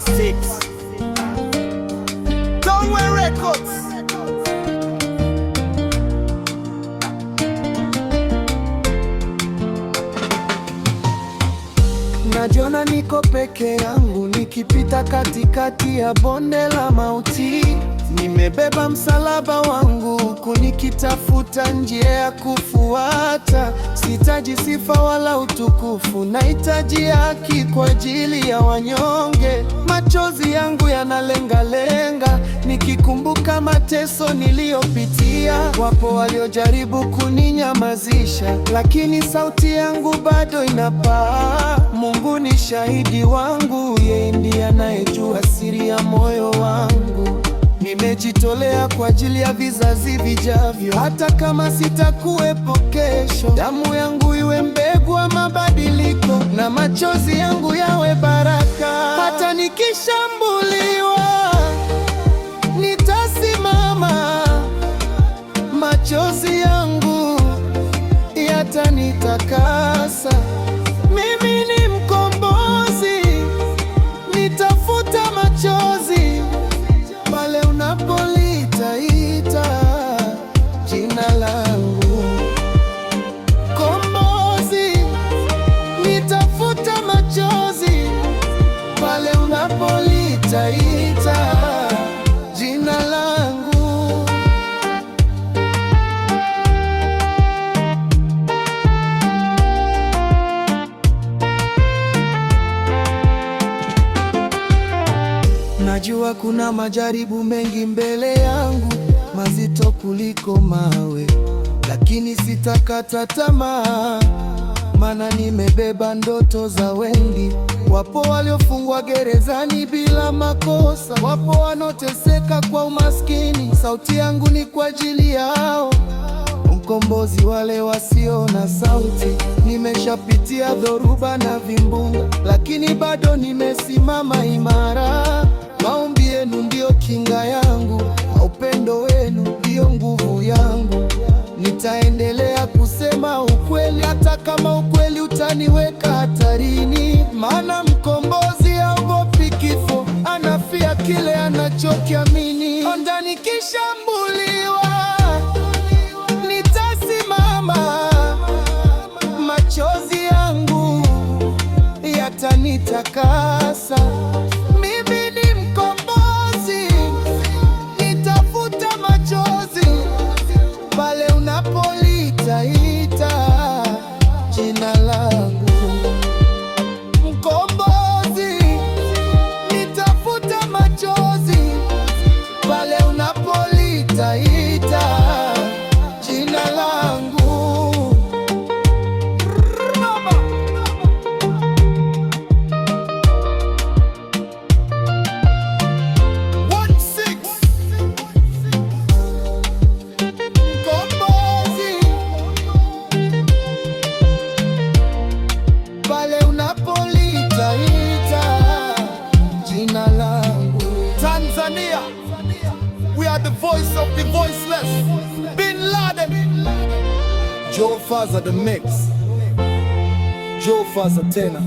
116 Downway Records. Najiona niko peke yangu nikipita katikati ya bonde la mauti. Nimebeba msalaba wangu huku nikitafuta njia ya kufuata. Sihitaji sifa wala utukufu, nahitaji haki kwa ajili ya wanyonge. Machozi yangu yanalengalenga nikikumbuka mateso niliyopitia. Wapo waliojaribu kuninyamazisha, lakini sauti yangu bado inapaa. Mungu ni shahidi wangu, yeye ndiye anayejua siri ya moyo wangu. Nimejitolea kwa ajili ya vizazi vijavyo, hata kama sitakuwepo kesho. Damu yangu iwe mbegu ya mabadiliko, na machozi yangu yawe baraka. Hata nikishambuliwa nitasimama, machozi yangu yatanitakasa. Mimi ni mkombozi, nitafuta machozi pale unapolitaita jina langu. Kombozi, nitafuta machozi pale unapolitaita jina langu. Najua kuna majaribu mengi mbele yangu, mazito kuliko mawe, lakini sitakata tamaa, maana nimebeba ndoto za wengi. Wapo waliofungwa gerezani bila makosa, wapo wanaoteseka kwa umaskini. Sauti yangu ni kwa ajili yao, mkombozi wale wasio na sauti. Nimeshapitia dhoruba na vimbunga, lakini bado nimesimama imara. Maombi yenu ndio kinga yangu, na upendo wenu ndio nguvu yangu. Nitaendelea kusema ukweli, hata kama ukweli utaniweka hatarini. Maana mkombozi haogopi kifo, anafia kile anachokiamini. Onda nikishambuliwa nitasimama, machozi yangu yatanitakasa. Pale unapolitaita jina langu, mkombozi, nitafuta machozi. Pale unapolitaita jina langu. Tanzania, we are the voice of the voiceless. Bin Laden, Joe Faza the mix, Joe Faza tena.